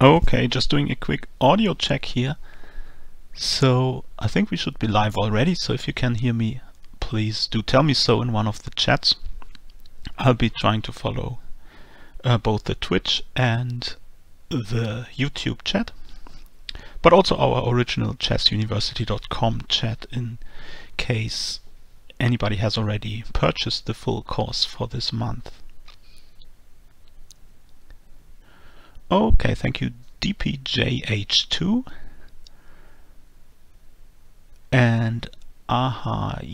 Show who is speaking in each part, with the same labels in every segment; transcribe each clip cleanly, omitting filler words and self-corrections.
Speaker 1: Okay, just doing a quick audio check here. So I think we should be live already, so if you can hear me, please do tell me so in one of the chats. I'll be trying to follow both the Twitch and the YouTube chat, but also our original chessuniversity.com chat in case anybody has already purchased the full course for this month. Okay, thank you DPJH2 and Aha-Sisu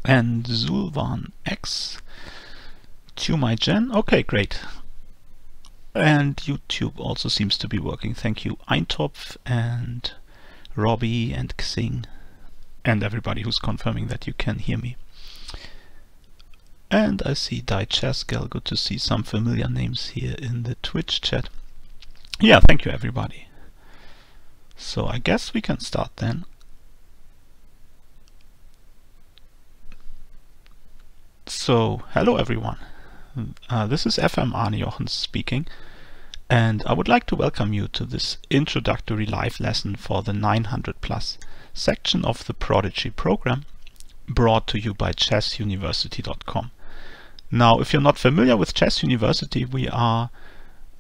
Speaker 1: and Zulvan X, TuMaiGen. Okay, great. And YouTube also seems to be working. Thank you Eintopf and Robbie and Xing and everybody who's confirming that you can hear me. And I see Dicheskel, good to see some familiar names here in the Twitch chat. Yeah, thank you everybody. So I guess we can start then. So, hello everyone. This is FM Arne Jochens speaking, and I would like to welcome you to this introductory live lesson for the 900+ section of the Prodigy program, brought to you by chessuniversity.com. Now, if you're not familiar with Chess University, we are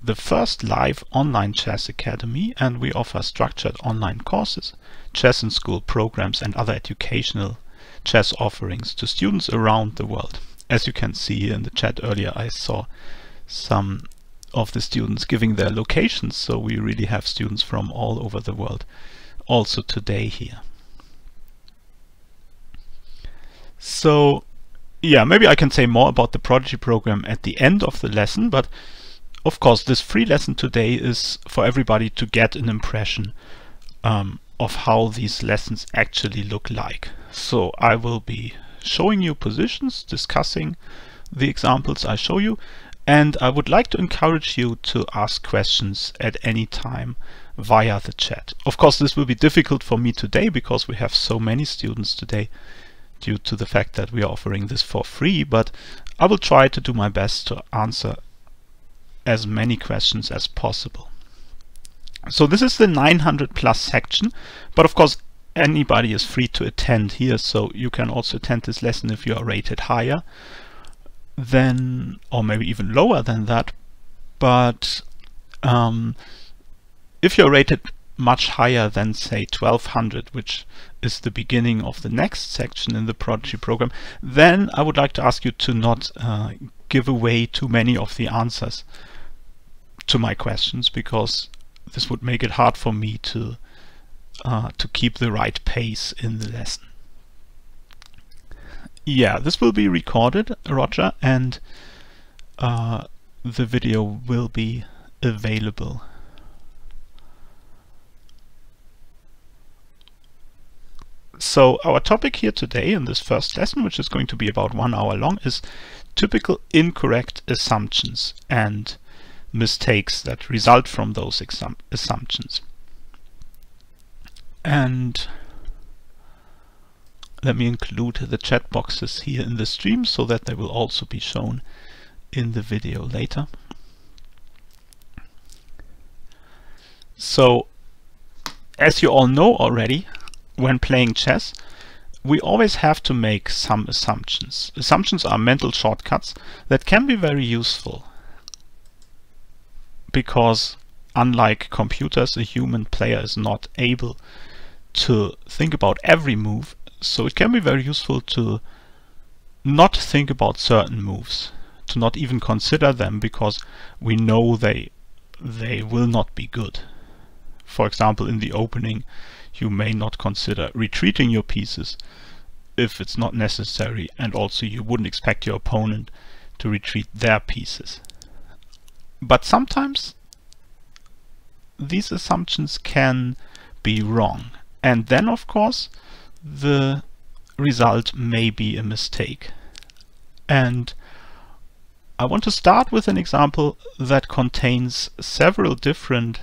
Speaker 1: the first live online chess academy, and we offer structured online courses, chess in school programs, and other educational chess offerings to students around the world. As you can see here in the chat earlier, I saw some of the students giving their locations, so we really have students from all over the world also today here. So yeah, maybe I can say more about the Prodigy program at the end of the lesson, but of course this free lesson today is for everybody to get an impression of how these lessons actually look like. So I will be showing you positions, discussing the examples I show you, and I would like to encourage you to ask questions at any time via the chat. Of course, this will be difficult for me today because we have so many students today due to the fact that we are offering this for free, but I will try to do my best to answer as many questions as possible. So this is the 900+ section, but of course anybody is free to attend here, so you can also attend this lesson if you are rated higher than, or maybe even lower than that. But if you're rated much higher than, say, 1200, which is the beginning of the next section in the Prodigy program, then I would like to ask you to not give away too many of the answers to my questions, because this would make it hard for me to keep the right pace in the lesson. Yeah, this will be recorded, Roger, and the video will be available. So our topic here today in this first lesson, which is going to be about 1 hour long, is typical incorrect assumptions and mistakes that result from those assumptions. And let me include the chat boxes here in the stream so that they will also be shown in the video later. So, as you all know already, when playing chess, we always have to make some assumptions. Assumptions are mental shortcuts that can be very useful, because unlike computers, a human player is not able to think about every move, so it can be very useful to not think about certain moves, to not even consider them, because we know they will not be good. For example, in the opening, you may not consider retreating your pieces if it's not necessary, and also you wouldn't expect your opponent to retreat their pieces. But sometimes these assumptions can be wrong, and then of course the result may be a mistake. And I want to start with an example that contains several different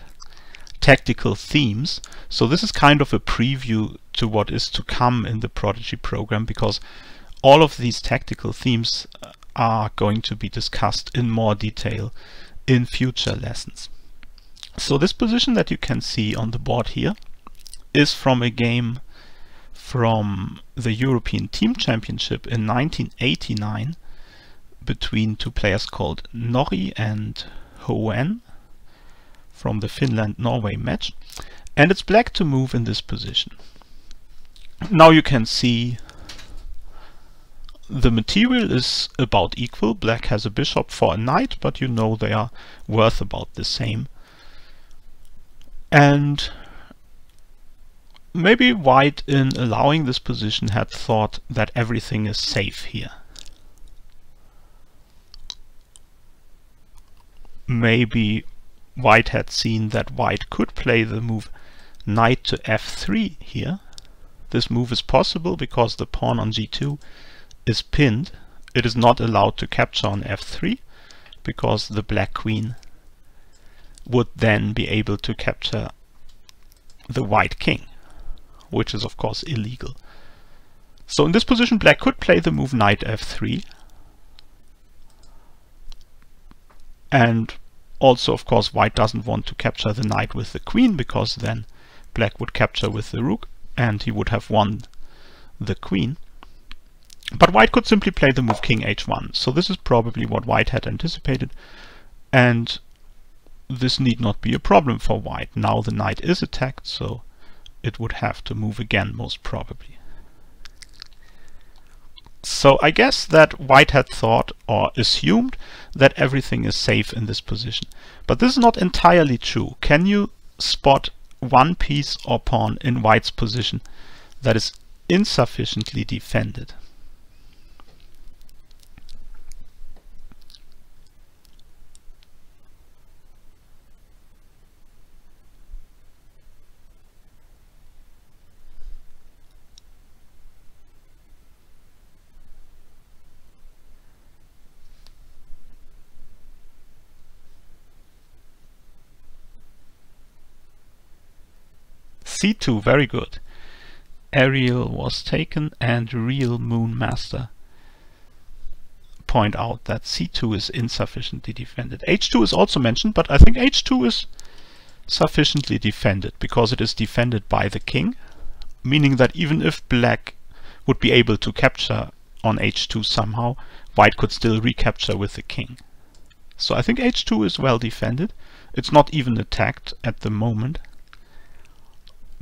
Speaker 1: tactical themes. So this is kind of a preview to what is to come in the Prodigy program, because all of these tactical themes are going to be discussed in more detail in future lessons. So this position that you can see on the board here is from a game from the European Team Championship in 1989 between two players called Norrie and Hoen from the Finland-Norway match, and it's black to move in this position. Now you can see the material is about equal. Black has a bishop for a knight, but you know they are worth about the same. And maybe white, in allowing this position, had thought that everything is safe here. Maybe white had seen that white could play the move knight to f3 here. This move is possible because the pawn on g2 is pinned. It is not allowed to capture on f3 because the black queen would then be able to capture the white king, which is of course illegal. So in this position black could play the move knight f3, and also of course white doesn't want to capture the knight with the queen, because then black would capture with the rook and he would have won the queen. But white could simply play the move king h1. So this is probably what white had anticipated, and this need not be a problem for white. Now the knight is attacked, so it would have to move again most probably. So I guess that white had thought or assumed that everything is safe in this position. But this is not entirely true. Can you spot one piece or pawn in white's position that is insufficiently defended? c2, very good. Ariel was taken, and Real Moon Master point out that c2 is insufficiently defended. h2 is also mentioned, but I think h2 is sufficiently defended because it is defended by the king, meaning that even if black would be able to capture on h2 somehow, white could still recapture with the king. So I think h2 is well defended. It's not even attacked at the moment.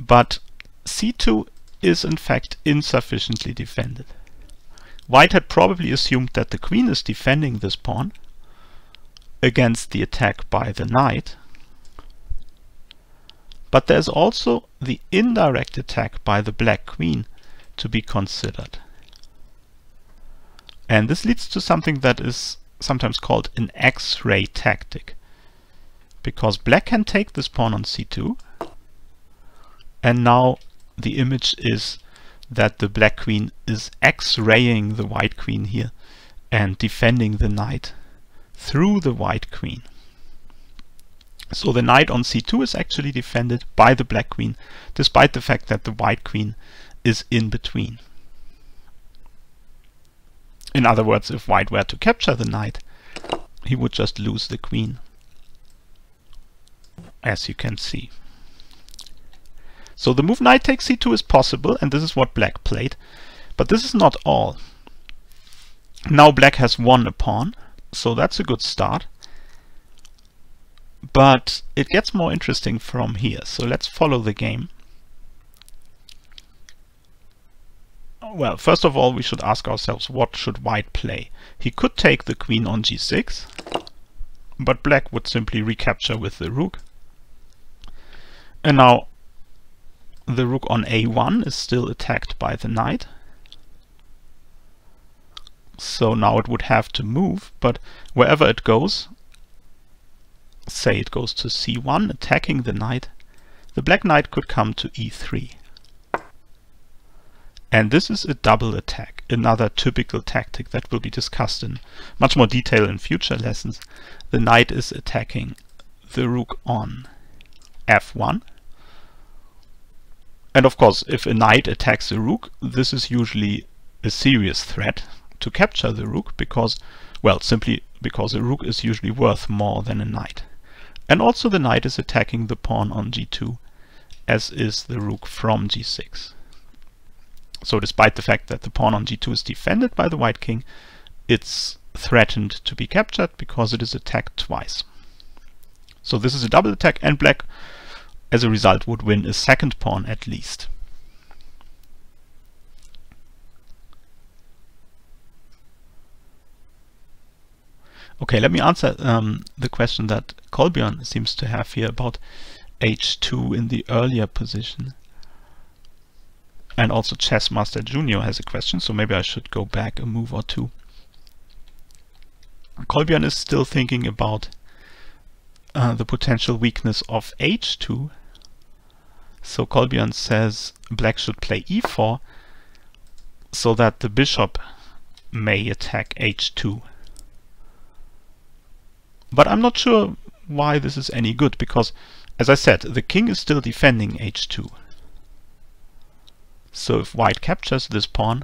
Speaker 1: But c2 is in fact insufficiently defended. White had probably assumed that the queen is defending this pawn against the attack by the knight. But there's also the indirect attack by the black queen to be considered. And this leads to something that is sometimes called an X-ray tactic. Because black can take this pawn on c2, and now the image is that the black queen is X-raying the white queen here and defending the knight through the white queen. So the knight on c2 is actually defended by the black queen, despite the fact that the white queen is in between. In other words, if white were to capture the knight, he would just lose the queen, as you can see. So the move knight takes c2 is possible, and this is what black played. But this is not all. Now black has won a pawn, so that's a good start. But it gets more interesting from here. So let's follow the game. Well, first of all, we should ask ourselves, what should white play? He could take the queen on g6, but black would simply recapture with the rook. And now the rook on a1 is still attacked by the knight. So now it would have to move, but wherever it goes, say it goes to c1, attacking the knight, the black knight could come to e3. And this is a double attack, another typical tactic that will be discussed in much more detail in future lessons. The knight is attacking the rook on f1. And of course, if a knight attacks a rook, this is usually a serious threat to capture the rook, because, well, simply because a rook is usually worth more than a knight. And also the knight is attacking the pawn on g2, as is the rook from g6. So despite the fact that the pawn on g2 is defended by the white king, it's threatened to be captured because it is attacked twice. So this is a double attack, and black as a result would win a second pawn at least. Okay, let me answer the question that Kolbjorn seems to have here about h2 in the earlier position. And also Chessmaster Junior has a question, so maybe I should go back a move or two. Kolbjorn is still thinking about the potential weakness of h2. So Kolbjorn says black should play e4 so that the bishop may attack h2. But I'm not sure why this is any good, because, as I said, the king is still defending h2. So if white captures this pawn,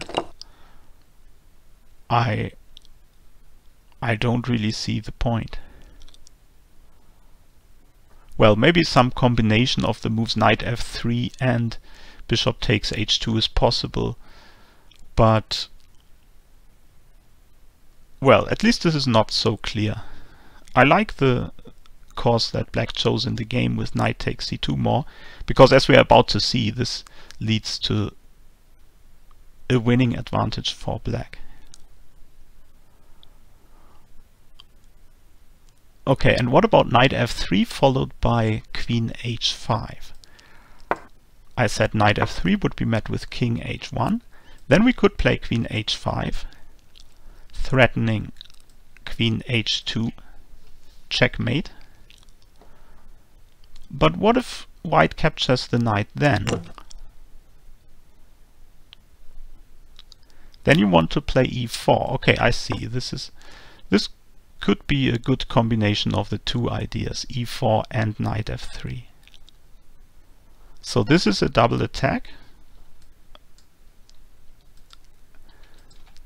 Speaker 1: I don't really see the point. Well, maybe some combination of the moves knight f3 and bishop takes h2 is possible, but well, at least this is not so clear. I like the course that black chose in the game with knight takes c2 more, because as we are about to see, this leads to a winning advantage for black. Okay, and what about knight f3 followed by queen h5? I said knight f3 would be met with king h1. Then we could play queen h5, threatening queen h2, checkmate. But what if white captures the knight then? Then you want to play e4. Okay, I see. This could be a good combination of the two ideas, e4 and knight f3. So this is a double attack.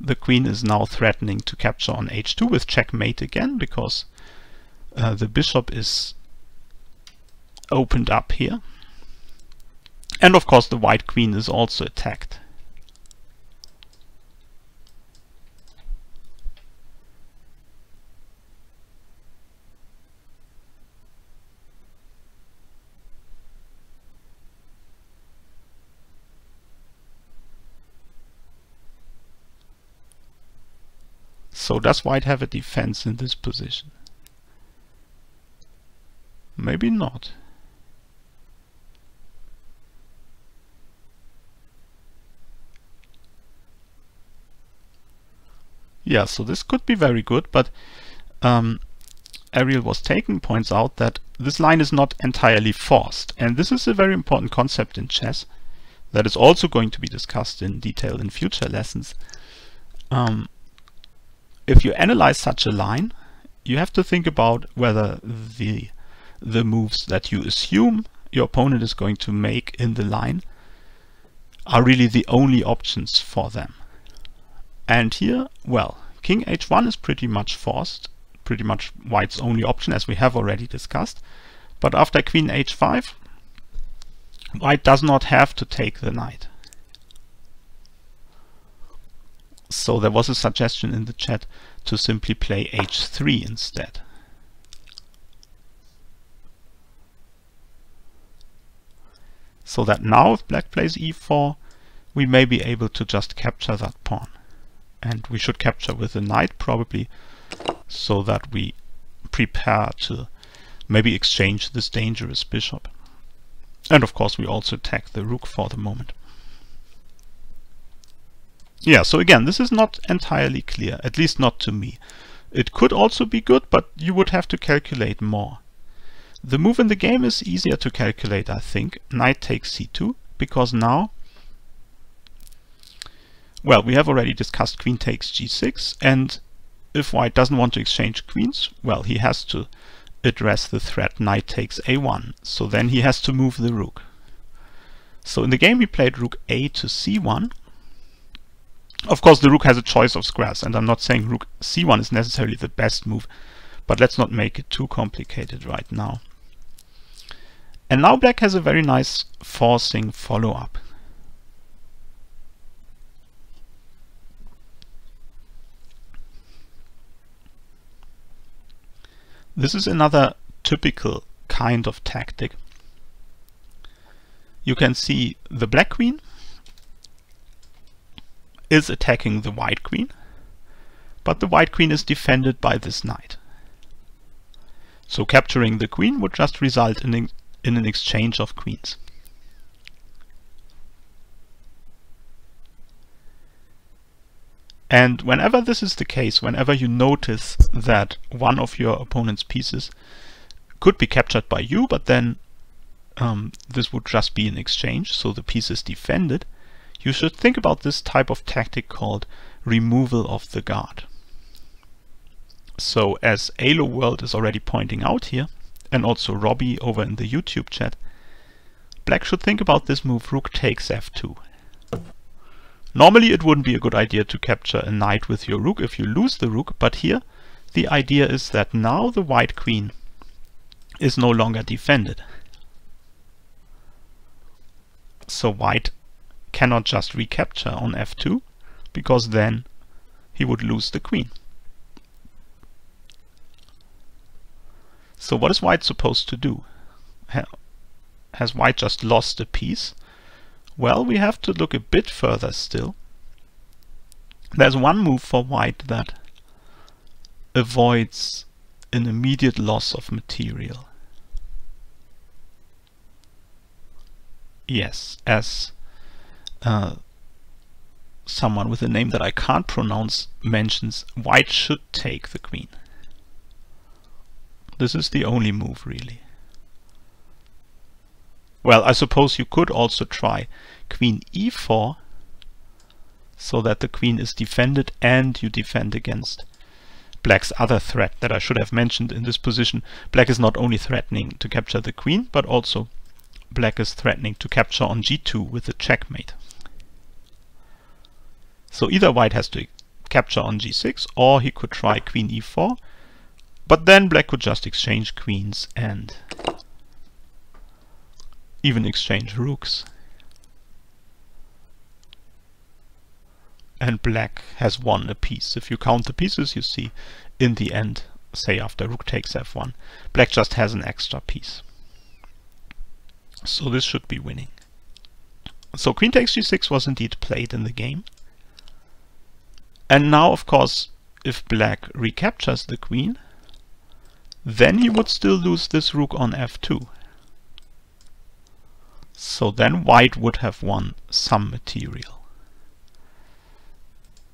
Speaker 1: The queen is now threatening to capture on h2 with checkmate again, because the bishop is opened up here. And of course the white queen is also attacked. So does white have a defense in this position? Maybe not. Yeah, so this could be very good, but Ariel Was Taken points out that this line is not entirely forced, and this is a very important concept in chess that is also going to be discussed in detail in future lessons. If you analyze such a line, you have to think about whether the moves that you assume your opponent is going to make in the line are really the only options for them. And here, well, king h1 is pretty much forced, pretty much white's only option, as we have already discussed. But after queen h5, white does not have to take the knight. So there was a suggestion in the chat to simply play h3 instead. So that now if black plays e4, we may be able to just capture that pawn. And we should capture with the knight probably, so that we prepare to maybe exchange this dangerous bishop. And of course we also attack the rook for the moment. Yeah, so again, this is not entirely clear, at least not to me. It could also be good, but you would have to calculate more. The move in the game is easier to calculate, I think. Knight takes c2, because now, well, we have already discussed queen takes g6, and if white doesn't want to exchange queens, well, he has to address the threat knight takes a1, so then he has to move the rook. So in the game he played rook a to c1. Of course, the rook has a choice of squares, and I'm not saying rook c1 is necessarily the best move, but let's not make it too complicated right now. And now black has a very nice forcing follow-up. This is another typical kind of tactic. You can see the black queen is attacking the white queen, but the white queen is defended by this knight. So capturing the queen would just result in an exchange of queens. And whenever this is the case, whenever you notice that one of your opponent's pieces could be captured by you, but then this would just be an exchange, so the piece is defended, you should think about this type of tactic called removal of the guard. So as Alo World is already pointing out here, and also Robbie over in the YouTube chat, black should think about this move rook takes f2. Normally it wouldn't be a good idea to capture a knight with your rook if you lose the rook, but here the idea is that now the white queen is no longer defended. So white cannot just recapture on f2, because then he would lose the queen. So what is white supposed to do? Has white just lost a piece? Well, we have to look a bit further still. There's one move for white that avoids an immediate loss of material. Yes, as someone with a name that I can't pronounce mentions, white should take the queen. This is the only move, really. Well, I suppose you could also try queen e4, so that the queen is defended and you defend against black's other threat that I should have mentioned in this position. Black is not only threatening to capture the queen, but also black is threatening to capture on g2 with a checkmate. So either white has to capture on g6, or he could try queen e4, but then black could just exchange queens and even exchange rooks. And black has won a piece. If you count the pieces, you see in the end, say after rook takes f1, black just has an extra piece. So this should be winning. So queen takes g6 was indeed played in the game. And now, of course, if black recaptures the queen, then he would still lose this rook on f2. So then white would have won some material.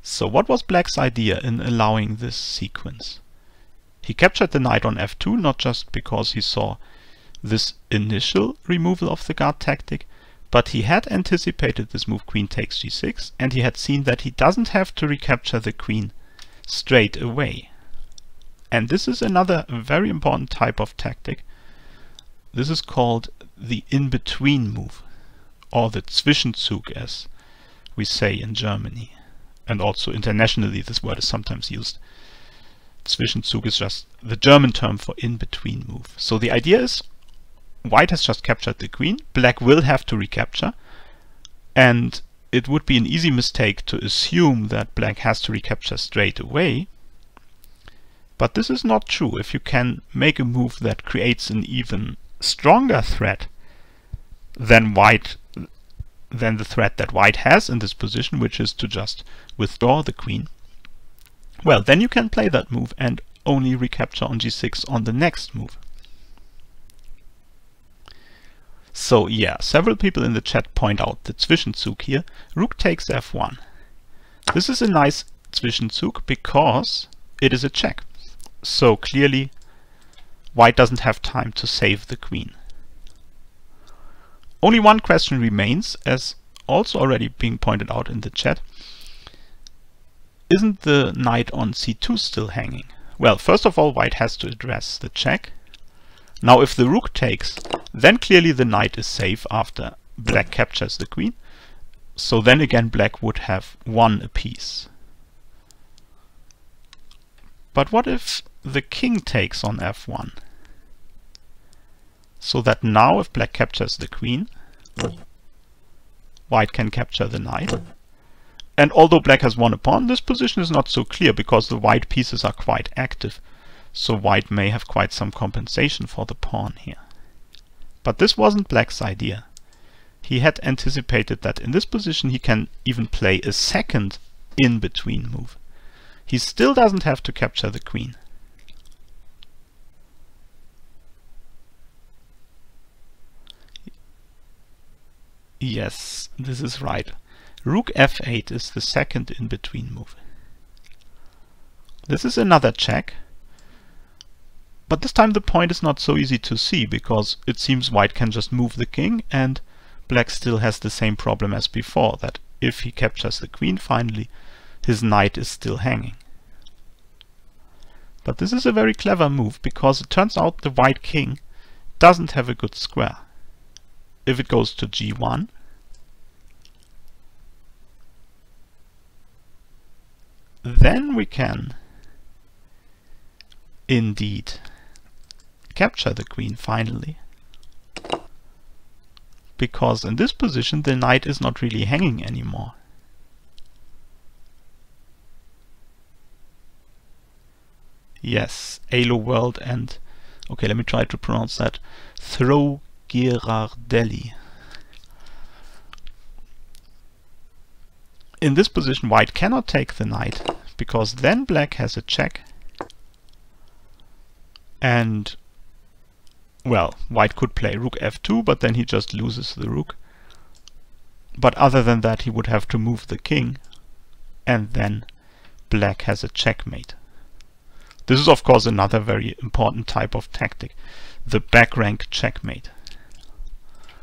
Speaker 1: So what was black's idea in allowing this sequence? He captured the knight on f2 not just because he saw this initial removal of the guard tactic, but he had anticipated this move queen takes g6, and he had seen that he doesn't have to recapture the queen straight away. And this is another very important type of tactic. This is called the in-between move, or the Zwischenzug, as we say in Germany. And also internationally this word is sometimes used. Zwischenzug is just the German term for in-between move. So the idea is, white has just captured the queen, black will have to recapture, and it would be an easy mistake to assume that black has to recapture straight away. But this is not true. If you can make a move that creates an even stronger threat than the threat that white has in this position, which is to just withdraw the queen, well, then you can play that move and only recapture on g6 on the next move. So yeah, several people in the chat point out the Zwischenzug here. Rook takes f1. This is a nice Zwischenzug because it is a check. So clearly white doesn't have time to save the queen. Only one question remains, as also already being pointed out in the chat. Isn't the knight on c2 still hanging? Well, first of all, white has to address the check. Now if the rook takes, then clearly the knight is safe after black captures the queen. So then again black would have one apiece. But what if the king takes on f1? So that now if black captures the queen, white can capture the knight. And although black has won a pawn, this position is not so clear because the white pieces are quite active. So white may have quite some compensation for the pawn here. But this wasn't black's idea. He had anticipated that in this position he can even play a second in-between move. He still doesn't have to capture the queen. Yes, this is right. Rook f8 is the second in-between move. This is another check. But this time the point is not so easy to see, because it seems white can just move the king, and black still has the same problem as before, that if he captures the queen finally, his knight is still hanging. But this is a very clever move, because it turns out the white king doesn't have a good square. If it goes to g1, then we can indeed capture the queen finally. Because in this position the knight is not really hanging anymore. Yes, Alo World and, okay, let me try to pronounce that, Thro-Girardelli. In this position white cannot take the knight, because then black has a check. And, well, white could play rook f2, but then he just loses the rook. But other than that he would have to move the king, and then black has a checkmate. This is of course another very important type of tactic, the back rank checkmate,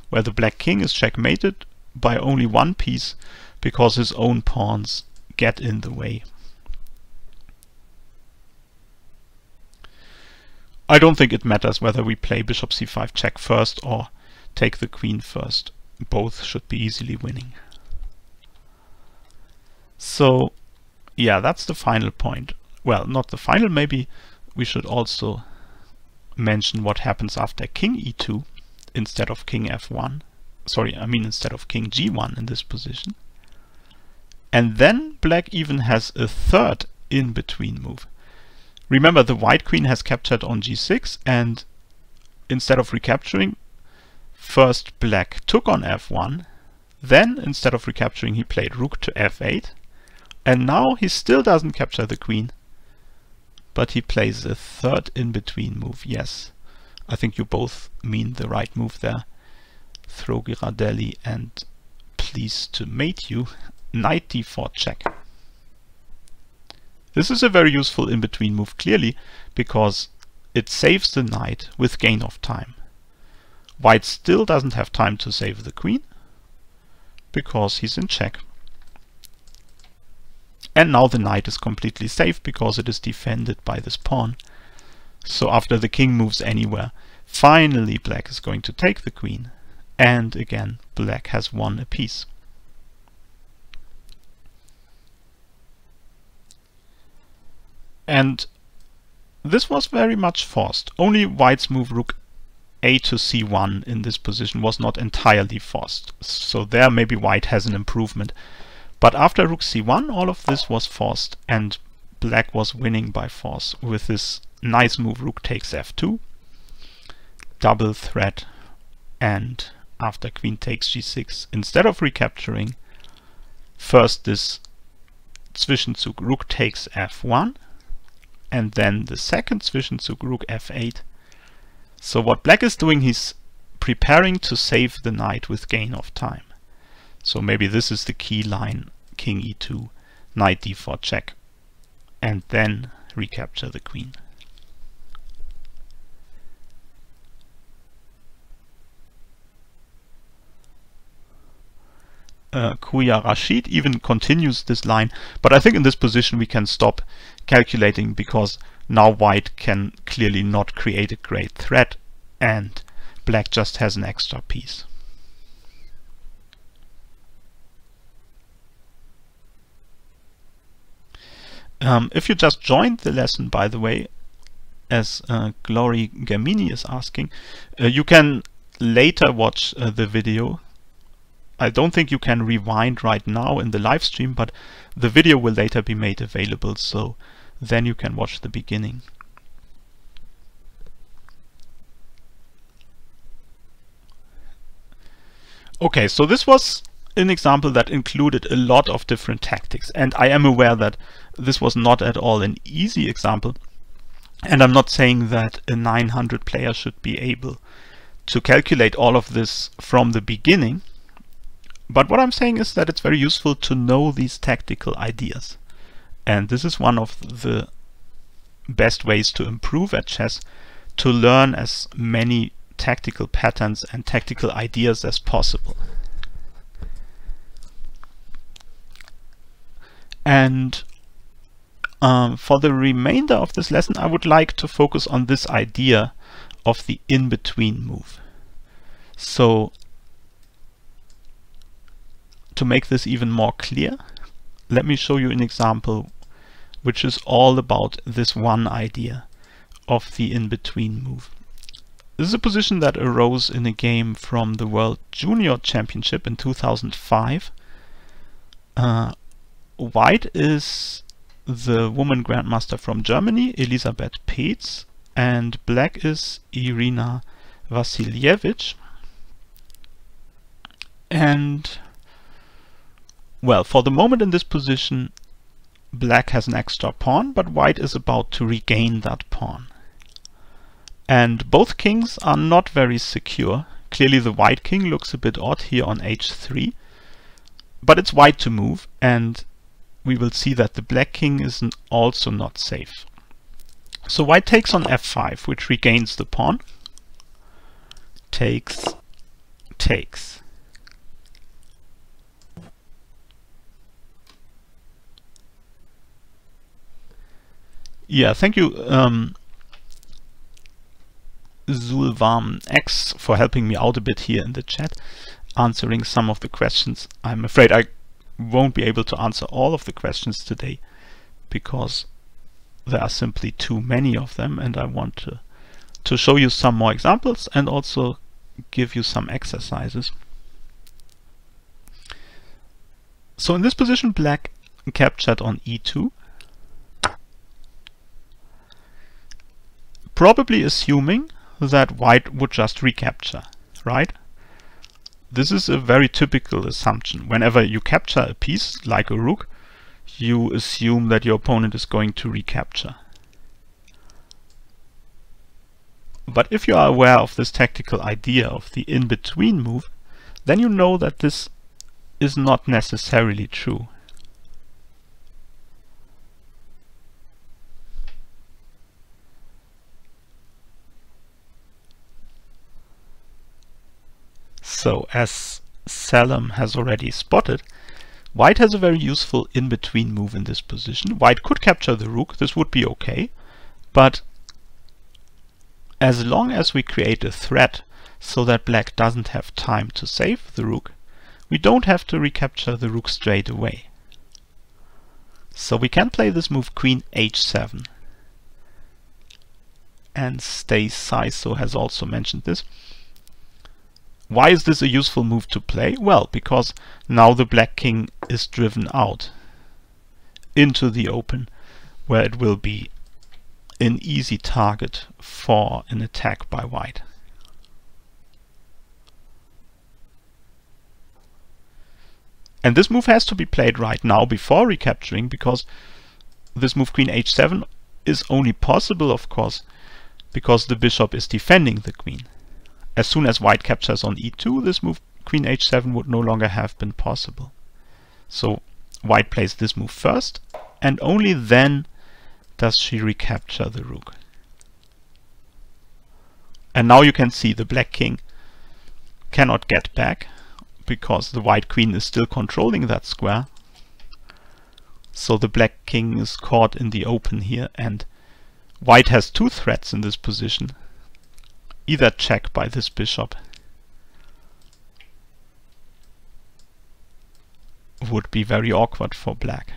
Speaker 1: where the black king is checkmated by only one piece because his own pawns get in the way. I don't think it matters whether we play bishop c5 check first or take the queen first. Both should be easily winning. So yeah, that's the final point. Well, not the final, maybe we should also mention what happens after king e2 instead of king f1. Sorry, I mean instead of king g1 in this position. And then black even has a third in-between move. Remember, the white queen has captured on g6, and instead of recapturing, first black took on f1, then instead of recapturing he played rook to f8, and now he still doesn't capture the queen, but he plays a third in-between move. Yes, I think you both mean the right move there. Thro-Girardelli and pleased to mate you. Knight d4 check. This is a very useful in-between move, clearly, because it saves the knight with gain of time. White still doesn't have time to save the queen, because he's in check. And now the knight is completely safe, because it is defended by this pawn. So after the king moves anywhere, finally black is going to take the queen, and again black has won a piece. And this was very much forced. Only white's move rook a to c1 in this position was not entirely forced. So there maybe white has an improvement. But after rook c1 all of this was forced, and black was winning by force with this nice move rook takes f2, double threat, and after queen takes g6, instead of recapturing, first this Zwischenzug rook takes f1, and then the second Zwischenzug rook f8. So what black is doing, he's preparing to save the knight with gain of time. So maybe this is the key line, king e2, knight d4 check, and then recapture the queen. Kuya Rashid even continues this line, but I think in this position we can stop calculating, because now white can clearly not create a great threat and black just has an extra piece. If you just joined the lesson, by the way, as Glory Gamini is asking, you can later watch the video. I don't think you can rewind right now in the live stream, but the video will later be made available, so then you can watch the beginning. Okay, so this was an example that included a lot of different tactics, and I am aware that this was not at all an easy example, and I'm not saying that a 900 player should be able to calculate all of this from the beginning, but what I'm saying is that it's very useful to know these tactical ideas, and this is one of the best ways to improve at chess, to learn as many tactical patterns and tactical ideas as possible. And for the remainder of this lesson, I would like to focus on this idea of the in-between move. So to make this even more clear, let me show you an example which is all about this one idea of the in-between move. This is a position that arose in a game from the World Junior Championship in 2005. White is the woman grandmaster from Germany, Elisabeth Peetz, and black is Irina Vasiljevic. And well, for the moment in this position, black has an extra pawn, but white is about to regain that pawn. And both kings are not very secure. Clearly the white king looks a bit odd here on h3, but it's white to move, and we will see that the black king is also not safe. So white takes on f5, which regains the pawn. Takes, takes. Yeah, thank you, Zulvam X, for helping me out a bit here in the chat, answering some of the questions. I'm afraid I won't be able to answer all of the questions today because there are simply too many of them, and I want to show you some more examples and also give you some exercises. So in this position, black captured on e2, probably assuming that white would just recapture, right? This is a very typical assumption. Whenever you capture a piece, like a rook, you assume that your opponent is going to recapture. But if you are aware of this tactical idea of the in-between move, then you know that this is not necessarily true. So, as Salem has already spotted, white has a very useful in-between move in this position. White could capture the rook, this would be okay, but as long as we create a threat so that black doesn't have time to save the rook, we don't have to recapture the rook straight away. So we can play this move queen h7. And Stay Saiso has also mentioned this. Why is this a useful move to play? Well, because now the black king is driven out into the open, where it will be an easy target for an attack by white. And this move has to be played right now before recapturing, because this move queen h7 is only possible, of course, because the bishop is defending the queen. As soon as white captures on e2, this move queen h7 would no longer have been possible. So white plays this move first, and only then does she recapture the rook. And now you can see the black king cannot get back, because the white queen is still controlling that square. So the black king is caught in the open here, and white has two threats in this position. Either check by this bishop would be very awkward for black,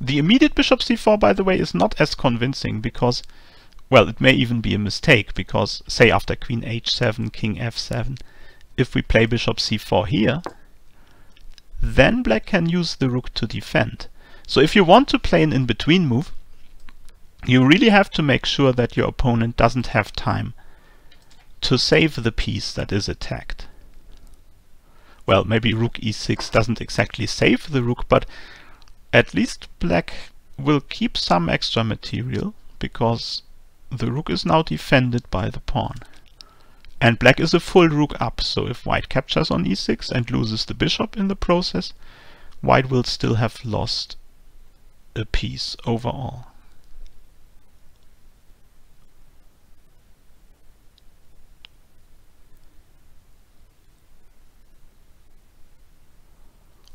Speaker 1: The immediate bishop c4, by the way, is not as convincing because, well, it may even be a mistake because, say, after queen h7, king f7, if we play bishop c4 here, then black can use the rook to defend. So if you want to play an in-between move, you really have to make sure that your opponent doesn't have time to save the piece that is attacked. Well, maybe rook e6 doesn't exactly save the rook, but at least black will keep some extra material because the rook is now defended by the pawn. And black is a full rook up, so if white captures on e6 and loses the bishop in the process, white will still have lost a piece overall.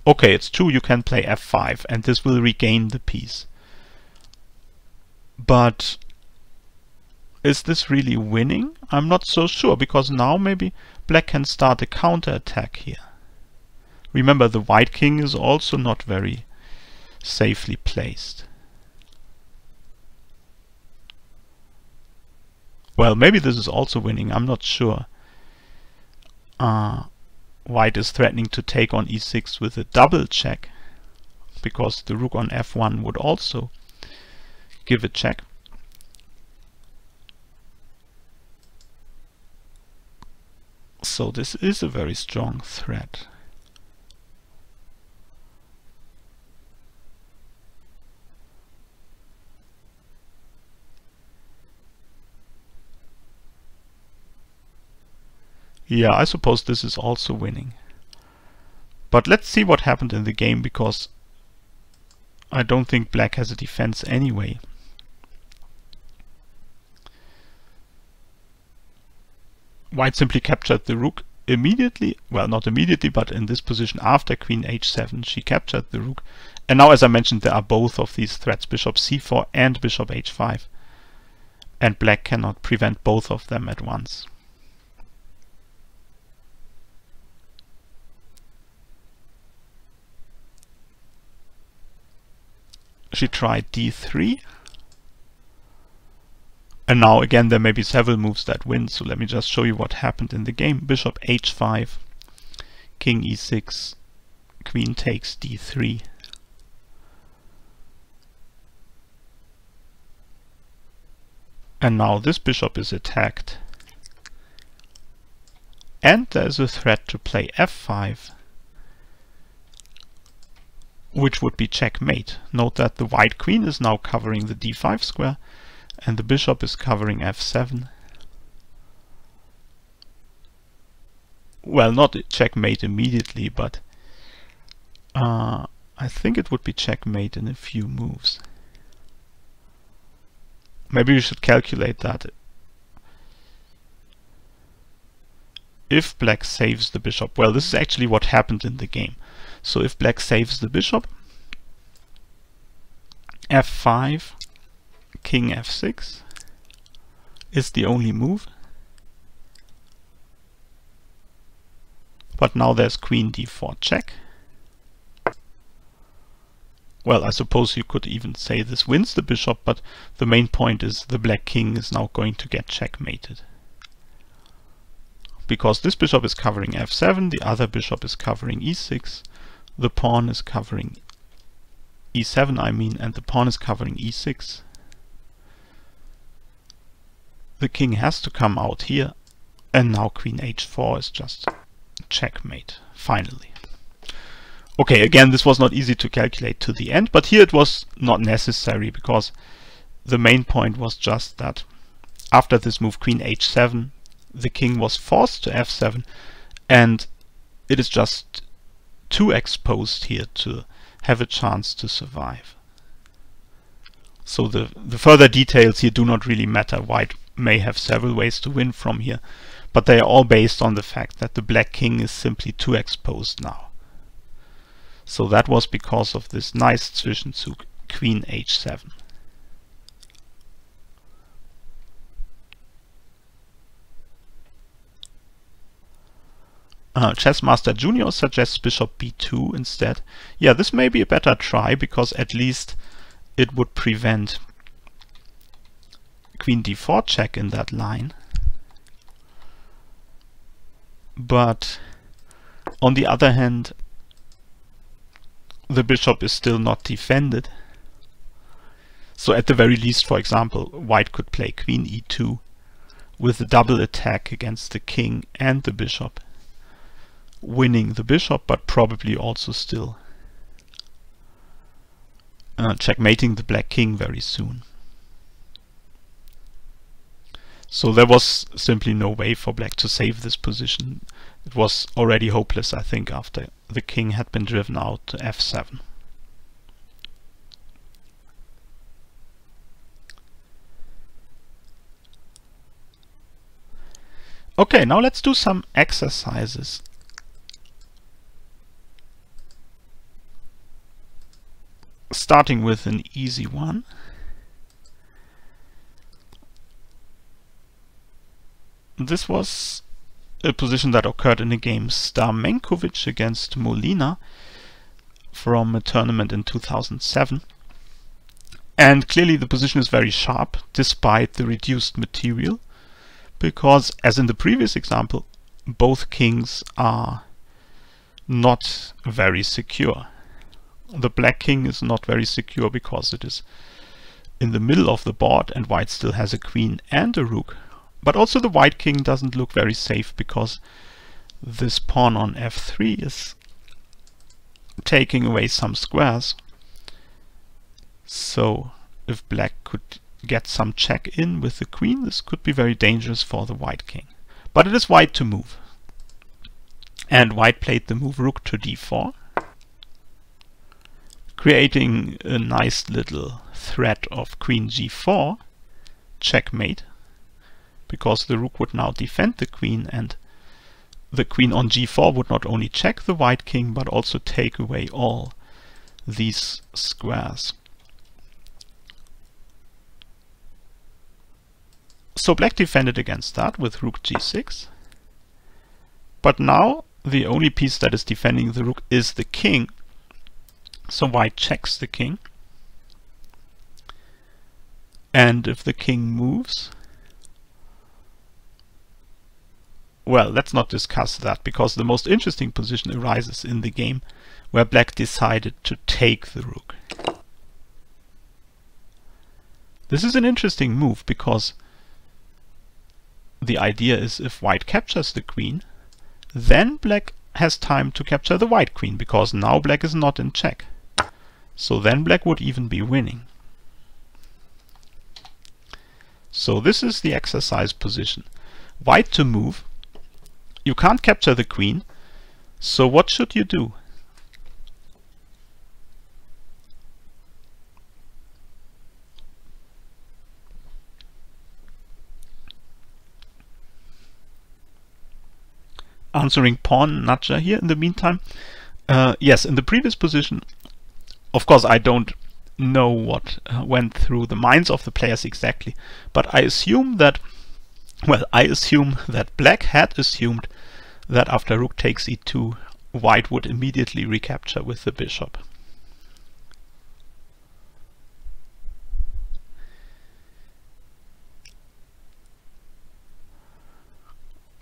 Speaker 1: Okay, it's true you can play f5 and this will regain the piece. But is this really winning? I'm not so sure, because now maybe black can start a counter-attack here. Remember, the white king is also not very safely placed. Well, maybe this is also winning, I'm not sure. White is threatening to take on e6 with a double check, because the rook on f1 would also give a check. So this is a very strong threat. Yeah, I suppose this is also winning. But let's see what happened in the game, because I don't think black has a defense anyway. White simply captured the rook immediately. Well, not immediately, but in this position after queen h7 she captured the rook. And now, as I mentioned, there are both of these threats, bishop c4 and bishop h5. And black cannot prevent both of them at once. She tried d3. And now again there may be several moves that win, so let me just show you what happened in the game. Bishop h5, king e6, queen takes d3. And now this bishop is attacked. And there's a threat to play f5, which would be checkmate. Note that the white queen is now covering the d5 square, and the bishop is covering f7. Well, not checkmate immediately, but I think it would be checkmate in a few moves. Maybe we should calculate that. If black saves the bishop, well, this is actually what happened in the game. So if black saves the bishop, f5, king f6 is the only move. But now there's queen d4 check. Well, I suppose you could even say this wins the bishop, but the main point is the black king is now going to get checkmated. Because this bishop is covering f7, the other bishop is covering e6, the pawn is covering e7, I mean, and the pawn is covering e6. The king has to come out here, and now queen h4 is just checkmate, finally. Okay, again, this was not easy to calculate to the end, but here it was not necessary, because the main point was just that after this move queen h7, the king was forced to f7, and it is just too exposed here to have a chance to survive. So the further details here do not really matter. White may have several ways to win from here, but they are all based on the fact that the black king is simply too exposed now. So that was because of this nice Zwischenzug queen h7. Chessmaster Junior suggests bishop b2 instead. Yeah, this may be a better try, because at least it would prevent queen d4 check in that line. But on the other hand, the bishop is still not defended. So at the very least, for example, white could play queen e2 with a double attack against the king and the bishop, winning the bishop, but probably also still checkmating the black king very soon. So there was simply no way for black to save this position. It was already hopeless, I think, after the king had been driven out to f7. Okay, now let's do some exercises. Starting with an easy one. This was a position that occurred in the game Stamenkovic against Molina from a tournament in 2007. And clearly the position is very sharp despite the reduced material, because as in the previous example, both kings are not very secure. The black king is not very secure because it is in the middle of the board and white still has a queen and a rook. But also the white king doesn't look very safe because this pawn on f3 is taking away some squares. So if black could get some check in with the queen, this could be very dangerous for the white king. But it is white to move. And white played the move rook to d4, creating a nice little threat of queen g4, checkmate, because the rook would now defend the queen, and the queen on g4 would not only check the white king but also take away all these squares. So black defended against that with rook g6, but now the only piece that is defending the rook is the king, so white checks the king, and if the king moves, well, let's not discuss that, because the most interesting position arises in the game where black decided to take the rook. This is an interesting move because the idea is if white captures the queen, then black has time to capture the white queen, because now black is not in check. So then black would even be winning. So this is the exercise position. White to move. You can't capture the queen, so what should you do? Answering pawn nudger here in the meantime. Yes, in the previous position, of course I don't know what went through the minds of the players exactly, but I assume that, well, I assume that black had assumed that after rook takes e2, white would immediately recapture with the bishop.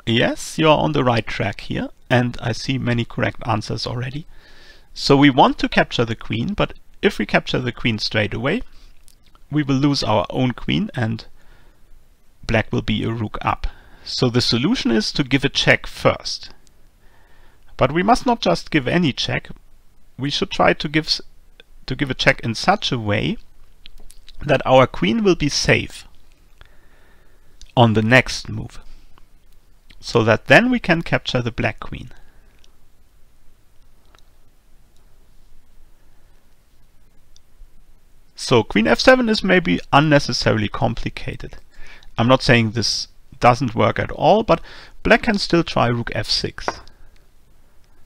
Speaker 1: Yes, you are on the right track here, and I see many correct answers already. So we want to capture the queen, but if we capture the queen straight away, we will lose our own queen and black will be a rook up. So the solution is to give a check first. But we must not just give any check. We should try to give a check in such a way that our queen will be safe on the next move, so that then we can capture the black queen. So queen f7 is maybe unnecessarily complicated. I'm not saying this doesn't work at all, but black can still try rook f6.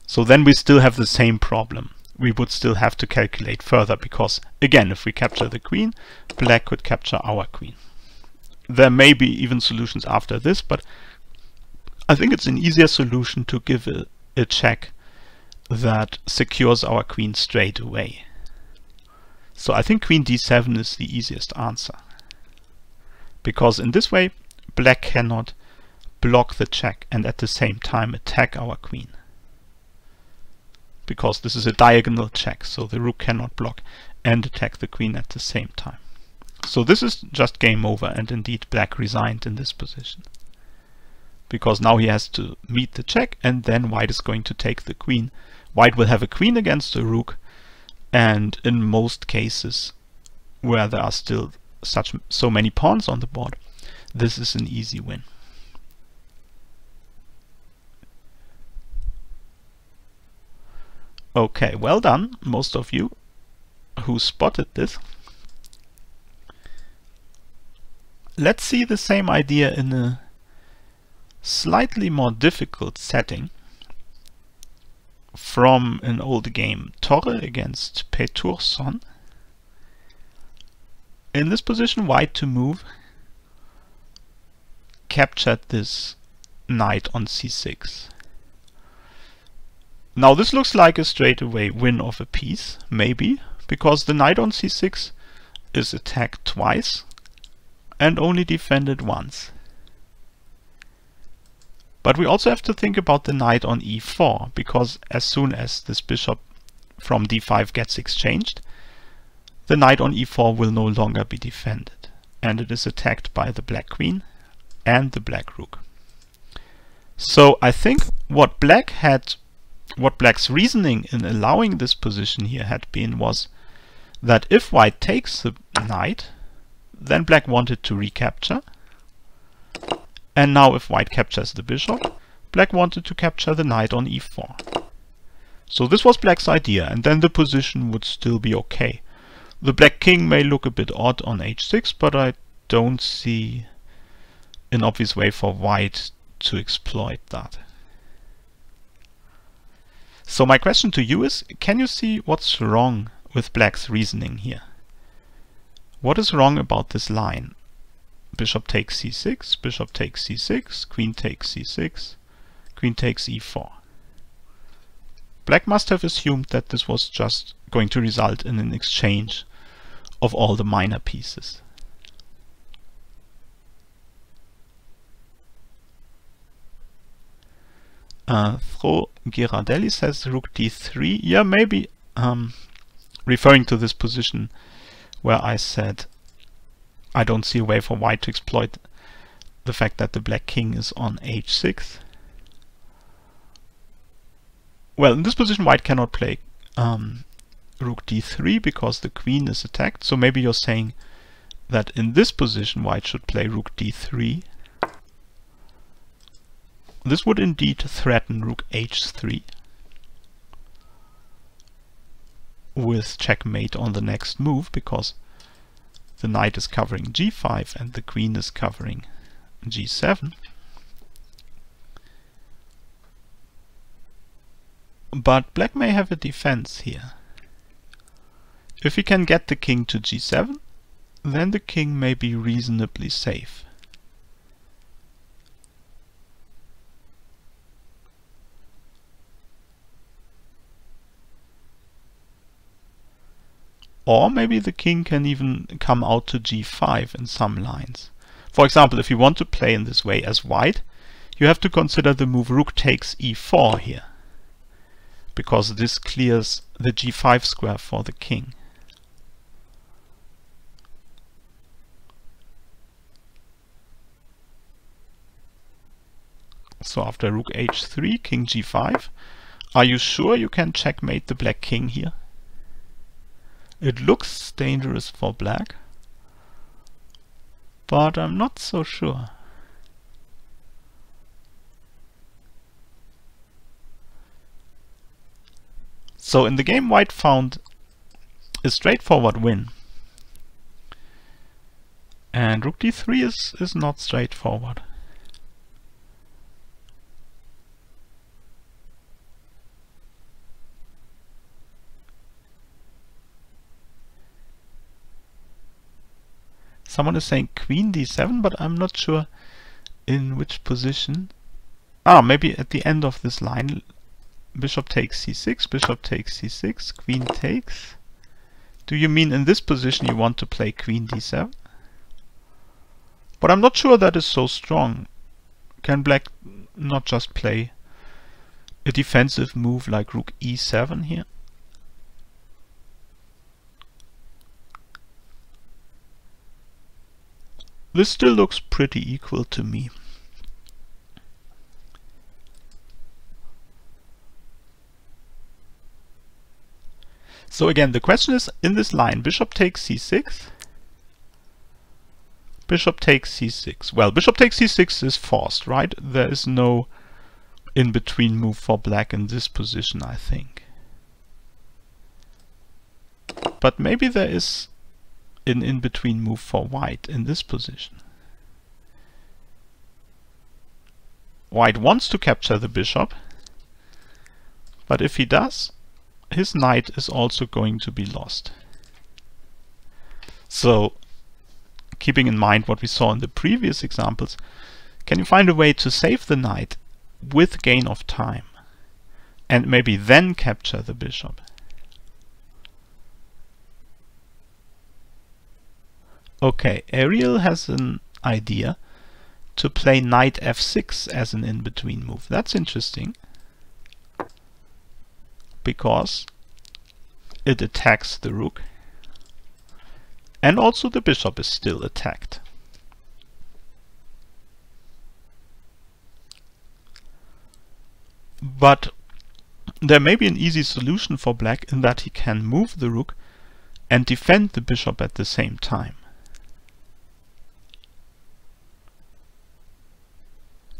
Speaker 1: So then we still have the same problem. We would still have to calculate further, because again, if we capture the queen, black could capture our queen. There may be even solutions after this, but I think it's an easier solution to give a check that secures our queen straight away. So I think queen d7 is the easiest answer, because in this way black cannot block the check and at the same time attack our queen, because this is a diagonal check, so the rook cannot block and attack the queen at the same time. So this is just game over, and indeed black resigned in this position, because now he has to meet the check and then white is going to take the queen. White will have a queen against a rook, and in most cases where there are still so many pawns on the board, this is an easy win. Okay, well done, most of you who spotted this. Let's see the same idea in a slightly more difficult setting from an old game, Torre against Pétursson. In this position, white to move captured this knight on c6. Now this looks like a straightaway win of a piece, maybe, because the knight on c6 is attacked twice and only defended once. But we also have to think about the knight on e4, because as soon as this bishop from d5 gets exchanged, the knight on e4 will no longer be defended, and it is attacked by the black queen and the black rook. So I think what Black's reasoning in allowing this position here had been was that if white takes the knight, then black wanted to recapture, and now if white captures the bishop, black wanted to capture the knight on e4. So this was black's idea, and then the position would still be okay. The black king may look a bit odd on h6, but I don't see an obvious way for white to exploit that. So my question to you is, can you see what's wrong with black's reasoning here? What is wrong about this line? Bishop takes c6, bishop takes c6, queen takes c6, queen takes e4. Black must have assumed that this was just going to result in an exchange of all the minor pieces. Thro Girardelli says rook d3. Yeah, maybe referring to this position where I said I don't see a way for white to exploit the fact that the black king is on h6. Well, in this position white cannot play rook d3 because the queen is attacked, so maybe you're saying that in this position white should play rook d3. This would indeed threaten rook h3 with checkmate on the next move, because the knight is covering g5 and the queen is covering g7. But black may have a defense here. If he can get the king to g7, then the king may be reasonably safe. Or maybe the king can even come out to g5 in some lines. For example, if you want to play in this way as white, you have to consider the move rook takes e4 here, because this clears the g5 square for the king. So after rook h3, king g5, are you sure you can checkmate the black king here? It looks dangerous for black, but I'm not so sure. So in the game white found a straightforward win, and rook d3 is not straightforward. Someone is saying queen d7, but I'm not sure in which position. Maybe at the end of this line. Bishop takes c6, bishop takes c6, queen takes, Do you mean in this position you want to play queen d7? But I'm not sure that is so strong. Can black not just play a defensive move like rook e7 here? This still looks pretty equal to me. So again, the question is, in this line, bishop takes c6, bishop takes c6. Well, bishop takes c6 is forced, right? There is no in-between move for black in this position, I think. But maybe there is an in-between move for white in this position. White wants to capture the bishop, but if he does, his knight is also going to be lost. So, keeping in mind what we saw in the previous examples, can you find a way to save the knight with gain of time and maybe then capture the bishop? Okay, Ariel has an idea to play knight f6 as an in-between move. That's interesting, because it attacks the rook and also the bishop is still attacked. But there may be an easy solution for black in that he can move the rook and defend the bishop at the same time.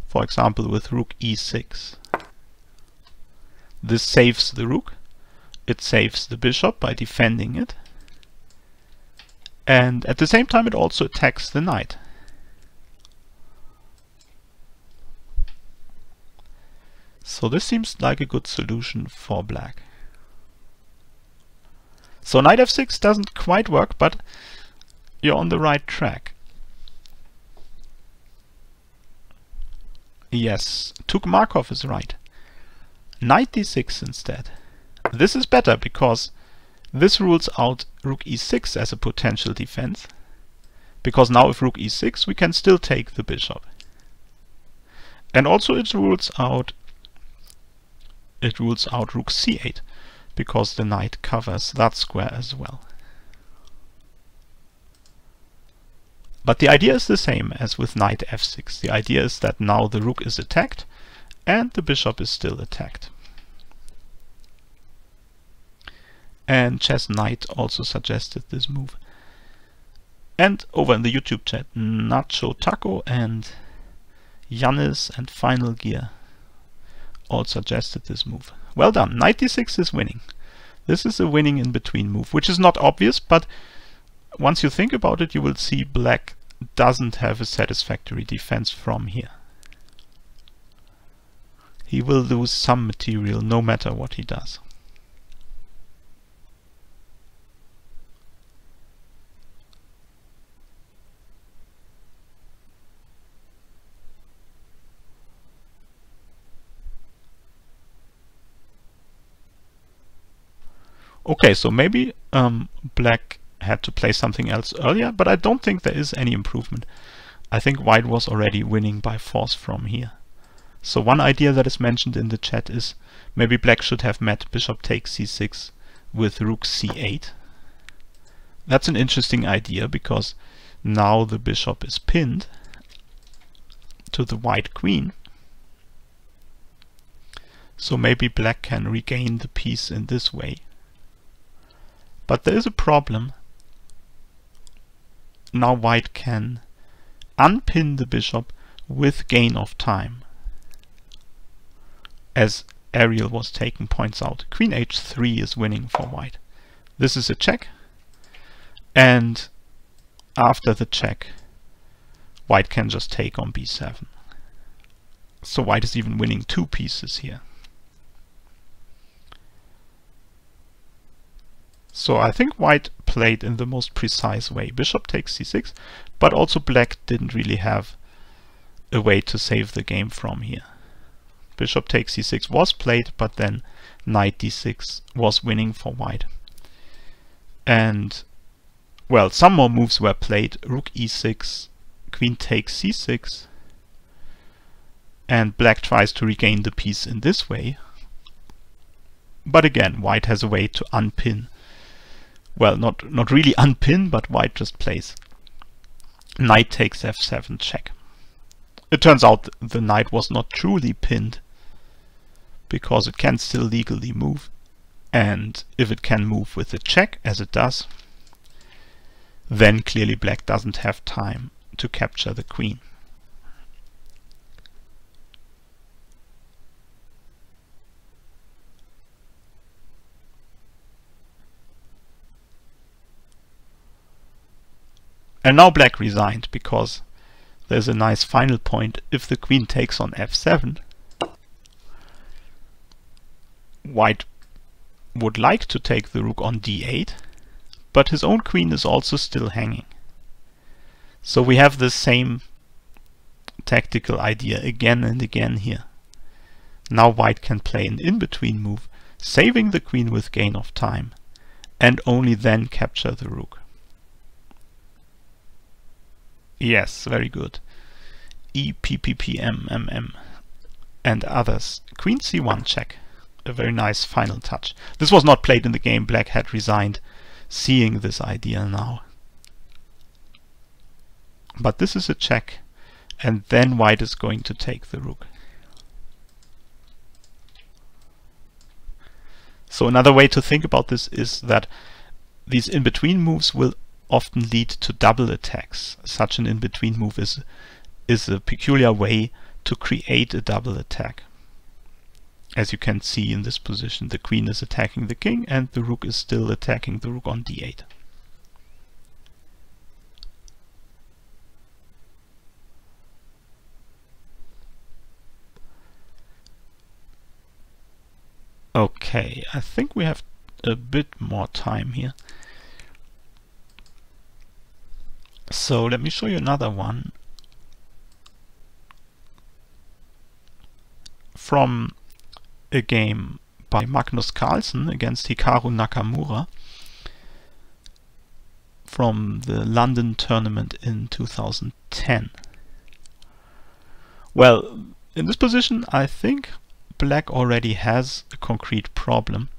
Speaker 1: For example, with rook e6. This saves the rook, it saves the bishop by defending it, and at the same time it also attacks the knight. So this seems like a good solution for black. So knight f6 doesn't quite work, but you're on the right track. Yes, Tuk Markov is right. Knight d6 instead. This is better because this rules out rook e6 as a potential defense. Because now if rook e6 we can still take the bishop. And also it rules out rook c8 because the knight covers that square as well. But the idea is the same as with knight f6. The idea is that now the rook is attacked and the bishop is still attacked. And Chess Knight also suggested this move. And over in the YouTube chat, Nacho Taco and Yannis and Final Gear all suggested this move. Well done, knight d6 is winning. This is a winning in between move, which is not obvious, but once you think about it, you will see black doesn't have a satisfactory defense from here. He will lose some material no matter what he does. Okay, so maybe black had to play something else earlier, but I don't think there is any improvement. I think white was already winning by force from here. So one idea that is mentioned in the chat is maybe black should have met bishop takes c6 with rook c8. That's an interesting idea because now the bishop is pinned to the white queen. So maybe black can regain the piece in this way. But there is a problem. Now white can unpin the bishop with gain of time. As Ariel was taking points out, queen h3 is winning for white. This is a check, and after the check white can just take on b7. So white is even winning two pieces here. So I think white played in the most precise way. Bishop takes c6, but also black didn't really have a way to save the game from here. Bishop takes c6 was played, but then knight d6 was winning for white. And well, some more moves were played. Rook e6, queen takes c6, and black tries to regain the piece in this way. But again, white has a way to unpin. Well, not really unpin, but white just plays knight takes f7 check. It turns out the knight was not truly pinned, because it can still legally move, and if it can move with a check, as it does, then clearly black doesn't have time to capture the queen. And now black resigned, because there's a nice final point. If the queen takes on f7, white would like to take the rook on d8, but his own queen is also still hanging. So we have the same tactical idea again and again here. Now white can play an in-between move, saving the queen with gain of time, and only then capture the rook. Yes, very good. E, P, P, P, M, M, M, and others. Queen c1 check. A very nice final touch. This was not played in the game. Black had resigned, seeing this idea now. But this is a check, and then white is going to take the rook. So another way to think about this is that these in-between moves will often lead to double attacks. Such an in-between move is a peculiar way to create a double attack. As you can see in this position, the queen is attacking the king and the rook is still attacking the rook on d8. Okay, I think we have a bit more time here. So let me show you another one from a game by Magnus Carlsen against Hikaru Nakamura from the London tournament in 2010. Well, in this position I think black already has a concrete problem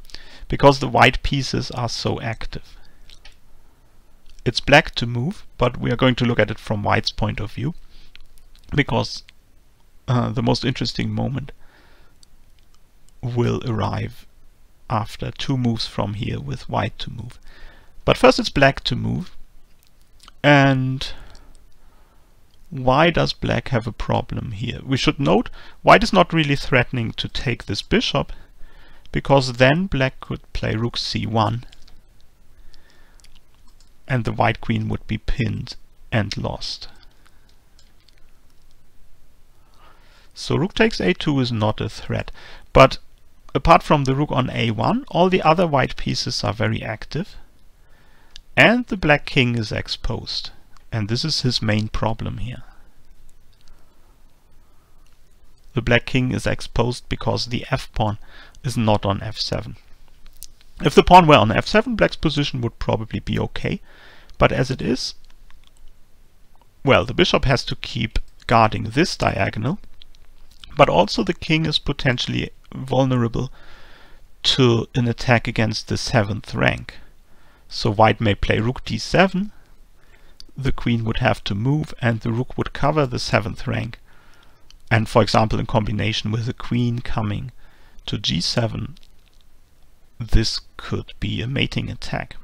Speaker 1: because the white pieces are so active. It's black to move, but we are going to look at it from white's point of view, because the most interesting moment will arrive after two moves from here with white to move. But first it's black to move, and why does black have a problem here? We should note white is not really threatening to take this bishop, because then black could play rook c1 and the white queen would be pinned and lost. So rook takes a2 is not a threat, but apart from the rook on a1, all the other white pieces are very active, and the black king is exposed, and this is his main problem here. The black king is exposed because the f-pawn is not on f7. If the pawn were on f7, black's position would probably be okay, but as it is, well, the bishop has to keep guarding this diagonal, but also the king is potentially vulnerable to an attack against the 7th rank. So white may play rook d7, the queen would have to move, and the rook would cover the 7th rank. And for example, in combination with the queen coming to g7, this could be a mating attack.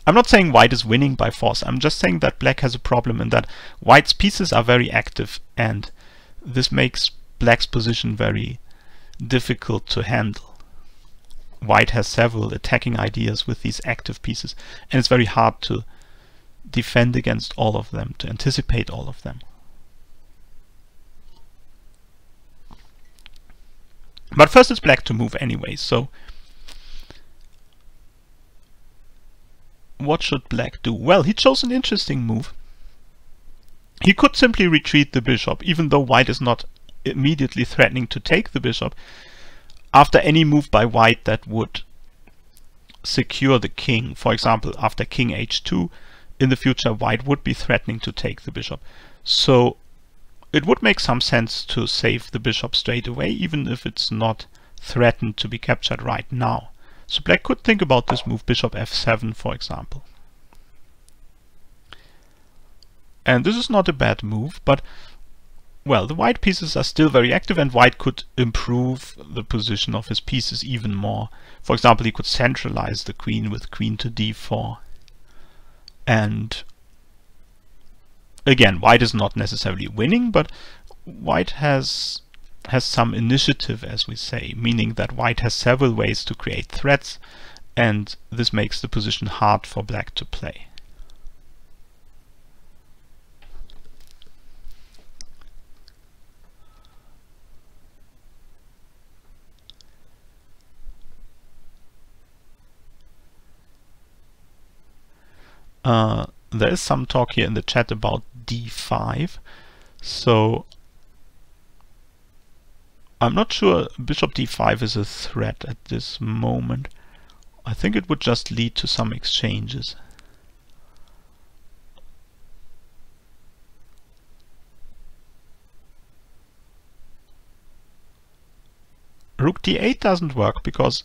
Speaker 1: I'm not saying white is winning by force, I'm just saying that black has a problem in that white's pieces are very active, and this makes black's position very difficult to handle. White has several attacking ideas with these active pieces, and it's very hard to defend against all of them, to anticipate all of them. But first it's black to move anyway, so what should black do? Well, he chose an interesting move. He could simply retreat the bishop, even though white is not immediately threatening to take the bishop. after any move by white that would secure the king, for example, after king h2, in the future white would be threatening to take the bishop. So it would make some sense to save the bishop straight away, even if it's not threatened to be captured right now. So black could think about this move, bishop f7, for example. And this is not a bad move, but well, the white pieces are still very active, and white could improve the position of his pieces even more. For example, he could centralize the queen with queen to d4. And again, white is not necessarily winning, but white has some initiative, as we say, meaning that white has several ways to create threats, and this makes the position hard for black to play. There is some talk here in the chat about d5, so I'm not sure bishop d5 is a threat at this moment. I think it would just lead to some exchanges. Rook d8 doesn't work because,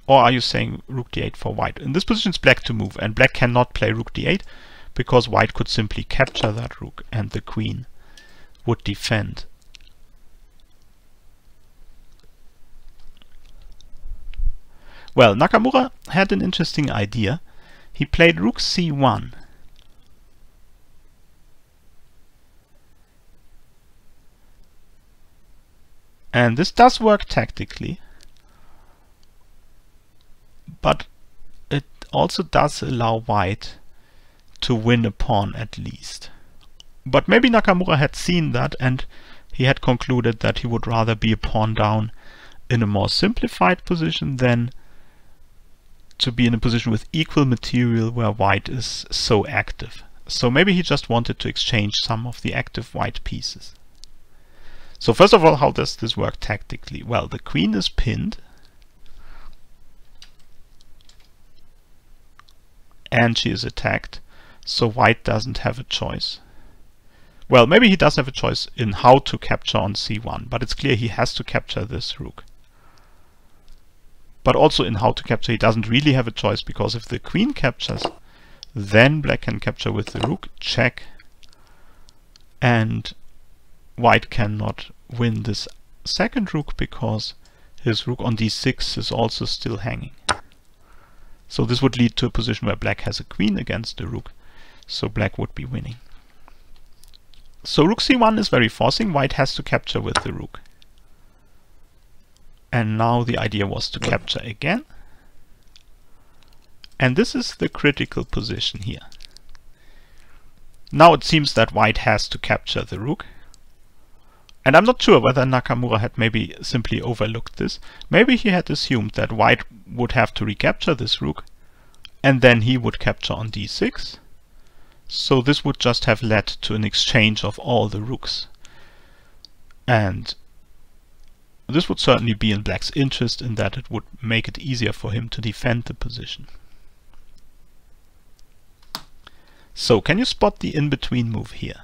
Speaker 1: or are you saying rook d8 for white? In this position it's black to move, and black cannot play rook d8 because white could simply capture that rook and the queen would defend. Well, Nakamura had an interesting idea. He played rook c1. And this does work tactically, but it also does allow white to win a pawn at least. But maybe Nakamura had seen that and he had concluded that he would rather be a pawn down in a more simplified position than to be in a position with equal material where white is so active. So maybe he just wanted to exchange some of the active white pieces. So first of all, how does this work tactically? Well, the queen is pinned, and she is attacked, so white doesn't have a choice. Well, maybe he does have a choice in how to capture on c1, but it's clear he has to capture this rook. But also in how to capture he doesn't really have a choice, because if the queen captures, then black can capture with the rook, check, and white cannot win this second rook because his rook on d6 is also still hanging. So this would lead to a position where black has a queen against the rook, so black would be winning. So rook c1 is very forcing, white has to capture with the rook. And now the idea was to capture again. And this is the critical position here. Now it seems that white has to capture the rook. And I'm not sure whether Nakamura had maybe simply overlooked this. Maybe he had assumed that white would have to recapture this rook, and then he would capture on d6. So this would just have led to an exchange of all the rooks. And this would certainly be in black's interest, in that it would make it easier for him to defend the position. So can you spot the in-between move here?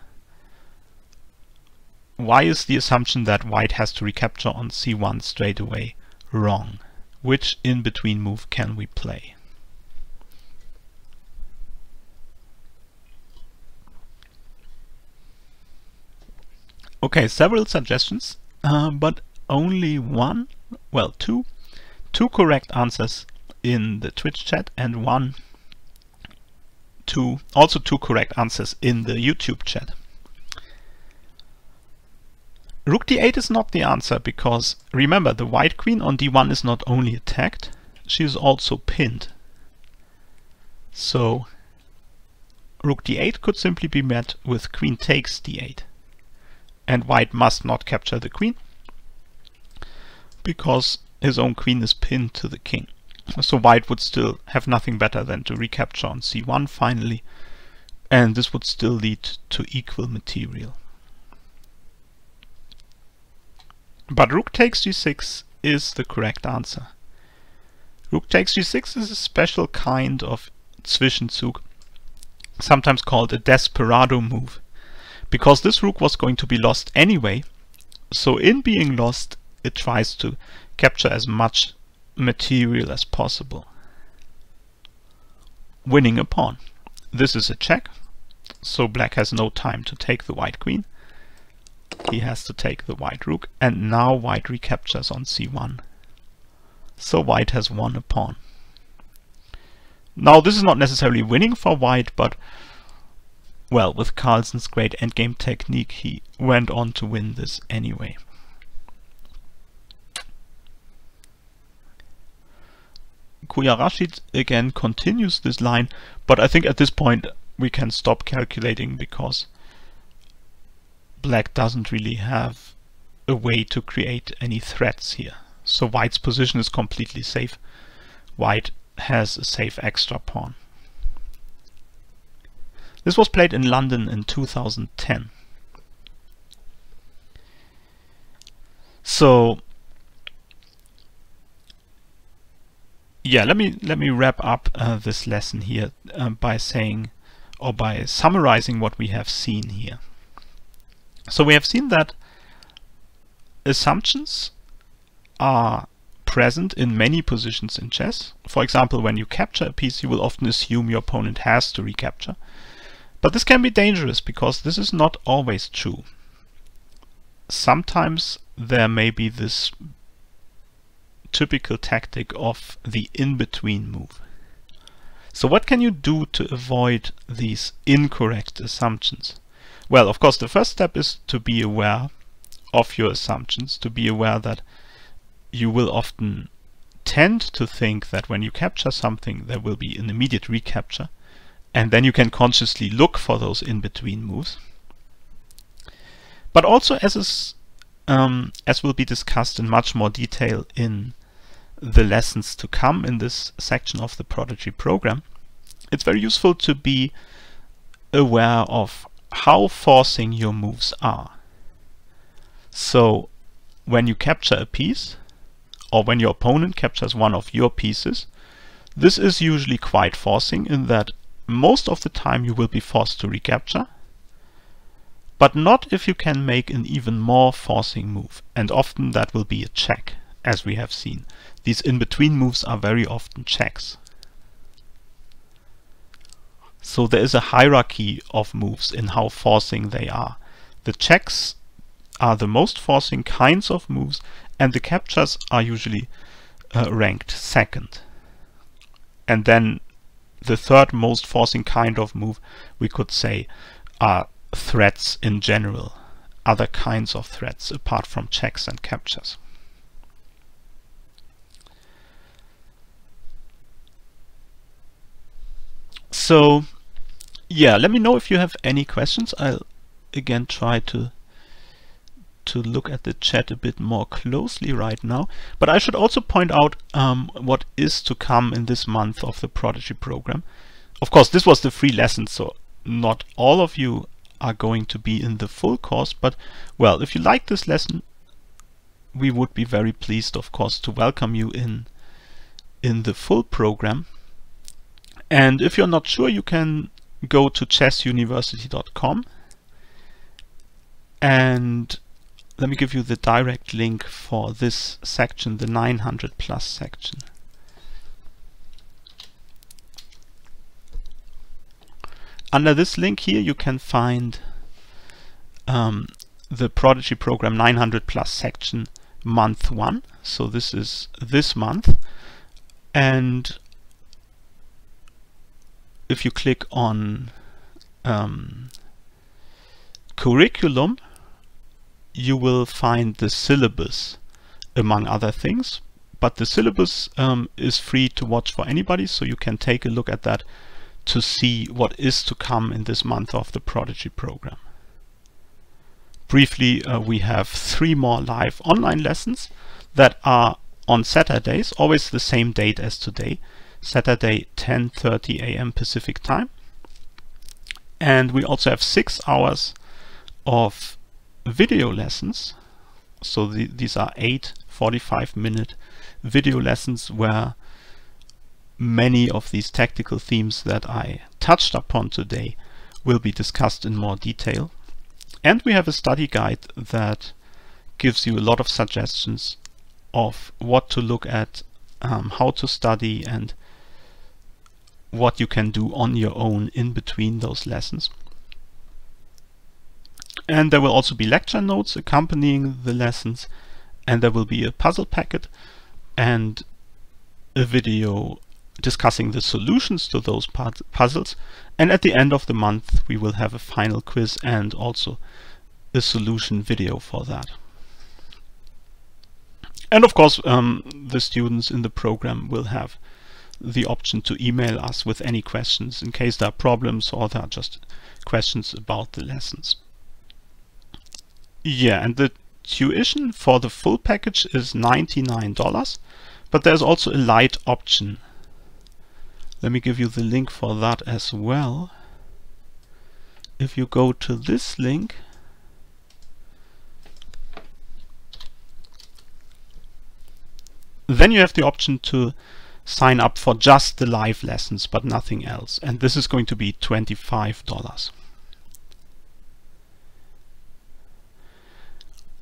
Speaker 1: Why is the assumption that white has to recapture on c1 straight away wrong? Which in-between move can we play? Okay, several suggestions, but only two correct answers in the Twitch chat, and also two correct answers in the YouTube chat. Rook d8 is not the answer, because remember, the white queen on d1 is not only attacked, she is also pinned. So rook d8 could simply be met with queen takes d8. And white must not capture the queen, because his own queen is pinned to the king. So white would still have nothing better than to recapture on c1 finally, and this would still lead to equal material. But rook takes g6 is the correct answer. Rook takes g6 is a special kind of Zwischenzug, sometimes called a desperado move, because this rook was going to be lost anyway, so in being lost it tries to capture as much material as possible, winning a pawn. This is a check, so black has no time to take the white queen. He has to take the white rook, and now white recaptures on c1. So white has won a pawn. Now this is not necessarily winning for white, but well, with Carlsen's great endgame technique he went on to win this anyway. Kuya-Rashid again continues this line, but I think at this point we can stop calculating because black doesn't really have a way to create any threats here. So white's position is completely safe. White has a safe extra pawn. This was played in London in 2010. So yeah, let me wrap up this lesson here by saying, or by summarizing what we have seen here. So we have seen that assumptions are present in many positions in chess. For example, when you capture a piece, you will often assume your opponent has to recapture. But this can be dangerous because this is not always true. Sometimes there may be this typical tactic of the in-between move. So what can you do to avoid these incorrect assumptions? Well, of course, the first step is to be aware of your assumptions, to be aware that you will often tend to think that when you capture something there will be an immediate recapture, and then you can consciously look for those in-between moves. But also, as will be discussed in much more detail in the lessons to come in this section of the Prodigy program, it's very useful to be aware of how forcing your moves are. So when you capture a piece, or when your opponent captures one of your pieces, this is usually quite forcing in that most of the time you will be forced to recapture, but not if you can make an even more forcing move, and often that will be a check, as we have seen. These in-between moves are very often checks. So there is a hierarchy of moves in how forcing they are. The checks are the most forcing kinds of moves, and the captures are usually ranked second. And then the third most forcing kind of move, we could say, are threats in general, other kinds of threats apart from checks and captures. So yeah, let me know if you have any questions. I'll again try to look at the chat a bit more closely right now. But I should also point out what is to come in this month of the Prodigy program. Of course, this was the free lesson, so not all of you are going to be in the full course, but well, if you like this lesson, we would be very pleased, of course, to welcome you in the full program. And if you're not sure, you can go to chessuniversity.com, and let me give you the direct link for this section, the 900 plus section. Under this link here you can find the Prodigy program 900 plus section month 1. So this is this month, and if you click on curriculum, you will find the syllabus among other things, but the syllabus is free to watch for anybody, so you can take a look at that to see what is to come in this month of the Prodigy program. Briefly, we have 3 more live online lessons that are on Saturdays, always the same date as today, Saturday 10:30 a.m. Pacific time. And we also have 6 hours of video lessons. So these are 8 45-minute video lessons where many of these tactical themes that I touched upon today will be discussed in more detail. And we have a study guide that gives you a lot of suggestions of what to look at, how to study, and what you can do on your own in between those lessons. And there will also be lecture notes accompanying the lessons, and there will be a puzzle packet and a video discussing the solutions to those puzzles. And at the end of the month we will have a final quiz and also a solution video for that. And of course the students in the program will have the option to email us with any questions in case there are problems or there are just questions about the lessons. Yeah, and the tuition for the full package is $99, but there's also a light option. Let me give you the link for that as well. If you go to this link, then you have the option to sign up for just the live lessons but nothing else, and this is going to be $25.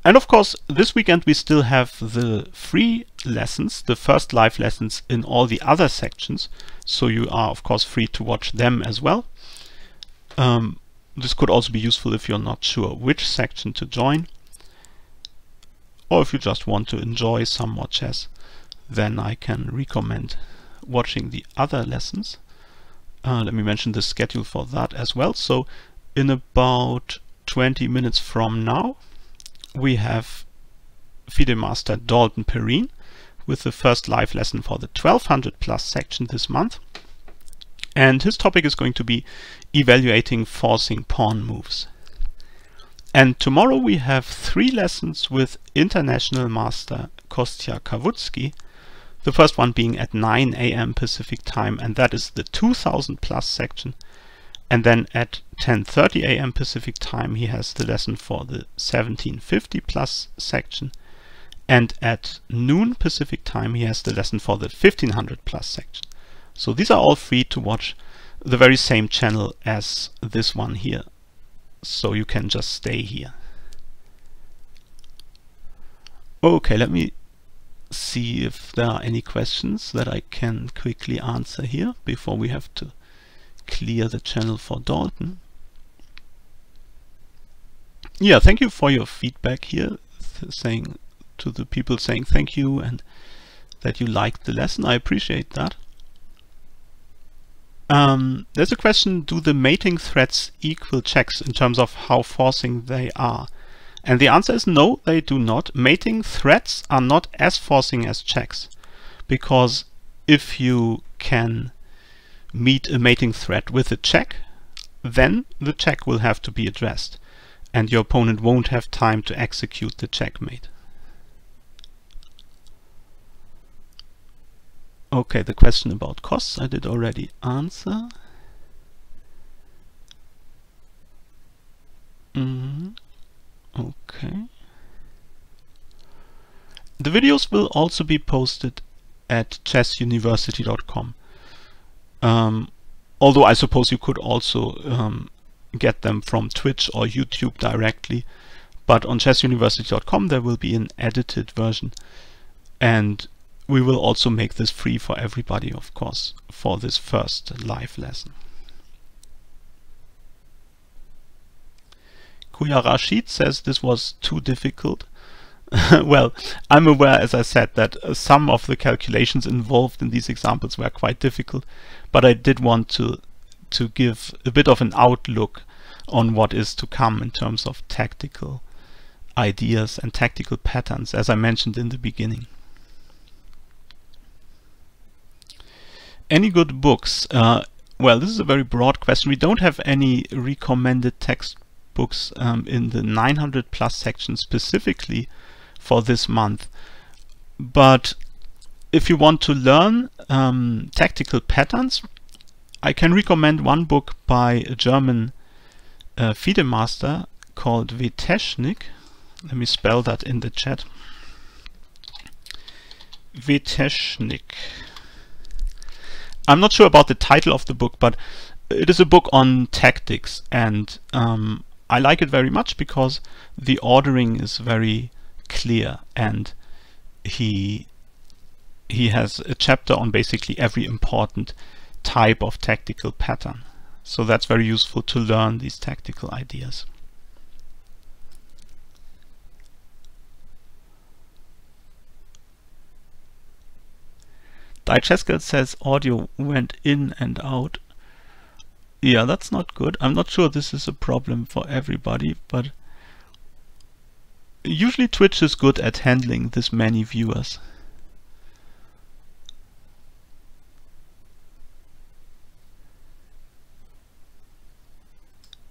Speaker 1: And of course this weekend we still have the free lessons, the first live lessons in all the other sections, so you are of course free to watch them as well. This could also be useful if you're not sure which section to join, or if you just want to enjoy some more chess, then I can recommend watching the other lessons. Let me mention the schedule for that as well. So in about 20 minutes from now we have FIDE Master Dalton Perrine with the first live lesson for the 1200 plus section this month. And his topic is going to be evaluating forcing pawn moves. And tomorrow we have 3 lessons with International Master Kostya Kawutsky. The first one being at 9 AM Pacific time, and that is the 2000 plus section. And then at 10:30 AM Pacific time he has the lesson for the 1750 plus section. And at noon Pacific time he has the lesson for the 1500 plus section. So these are all free to watch, the very same channel as this one here. So you can just stay here. Okay, let me see if there are any questions that I can quickly answer here before we have to clear the channel for Dalton. Yeah, thank you for your feedback here, saying to the people saying thank you and that you liked the lesson. I appreciate that. There's a question, do the mating threats equal checks in terms of how forcing they are? And the answer is no, they do not. Mating threats are not as forcing as checks, because if you can meet a mating threat with a check, then the check will have to be addressed and your opponent won't have time to execute the checkmate. Okay, the question about costs I did already answer. Okay. The videos will also be posted at chessuniversity.com. Although I suppose you could also get them from Twitch or YouTube directly, but on chessuniversity.com there will be an edited version, and we will also make this free for everybody, of course, for this first live lesson. Kuya Rashid says this was too difficult. Well, I'm aware, as I said, that some of the calculations involved in these examples were quite difficult, but I did want to give a bit of an outlook on what is to come in terms of tactical ideas and tactical patterns, as I mentioned in the beginning. Any good books? Well, this is a very broad question. We don't have any recommended textbooks in the 900 plus section specifically for this month, but if you want to learn tactical patterns, I can recommend one book by a German FIDE master called W. Teschnick. Let me spell that in the chat. Vetechnik. I'm not sure about the title of the book, but it is a book on tactics, and I like it very much because the ordering is very clear, and he has a chapter on basically every important type of tactical pattern. So that's very useful to learn these tactical ideas. Dicheskel says audio went in and out. Yeah, that's not good. I'm not sure this is a problem for everybody, but usually Twitch is good at handling this many viewers.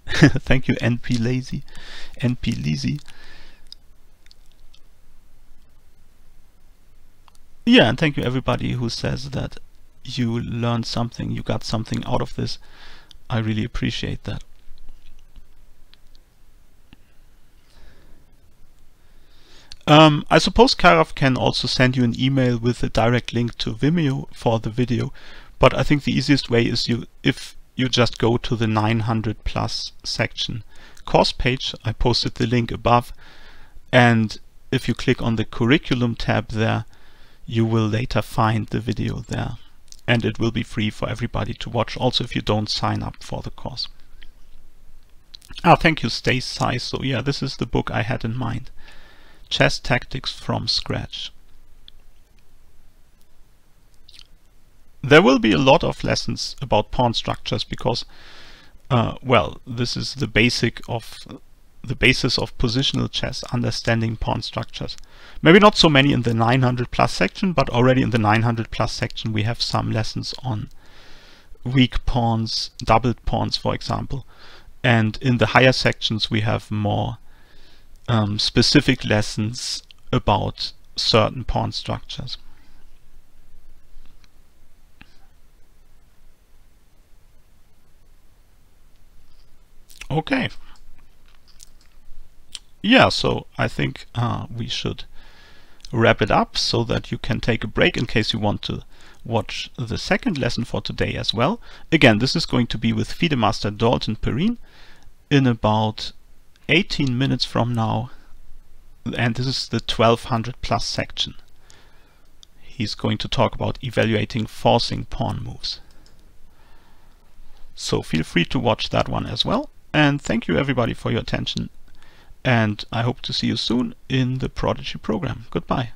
Speaker 1: Thank you, NP Lazy, NP Lazy. Yeah, and thank you everybody who says that you learned something, you got something out of this. I really appreciate that. I suppose Karaf can also send you an email with a direct link to Vimeo for the video, but I think the easiest way is if you just go to the 900+ section course page. I posted the link above, and if you click on the curriculum tab there, you will later find the video there, and it will be free for everybody to watch, also if you don't sign up for the course. Thank you, Stay Size. So yeah, this is the book I had in mind. Chess Tactics from Scratch. There will be a lot of lessons about pawn structures because, well, this is the basis of positional chess, understanding pawn structures. Maybe not so many in the 900+ section, but already in the 900+ section we have some lessons on weak pawns, doubled pawns, for example. And in the higher sections we have more specific lessons about certain pawn structures. Okay. Yeah, so I think we should wrap it up so that you can take a break in case you want to watch the second lesson for today as well. Again, this is going to be with FIDE Master Dalton Perrine in about 18 minutes from now, and this is the 1200+ section. He's going to talk about evaluating forcing pawn moves. So feel free to watch that one as well, and thank you everybody for your attention, and I hope to see you soon in the Prodigy program. Goodbye.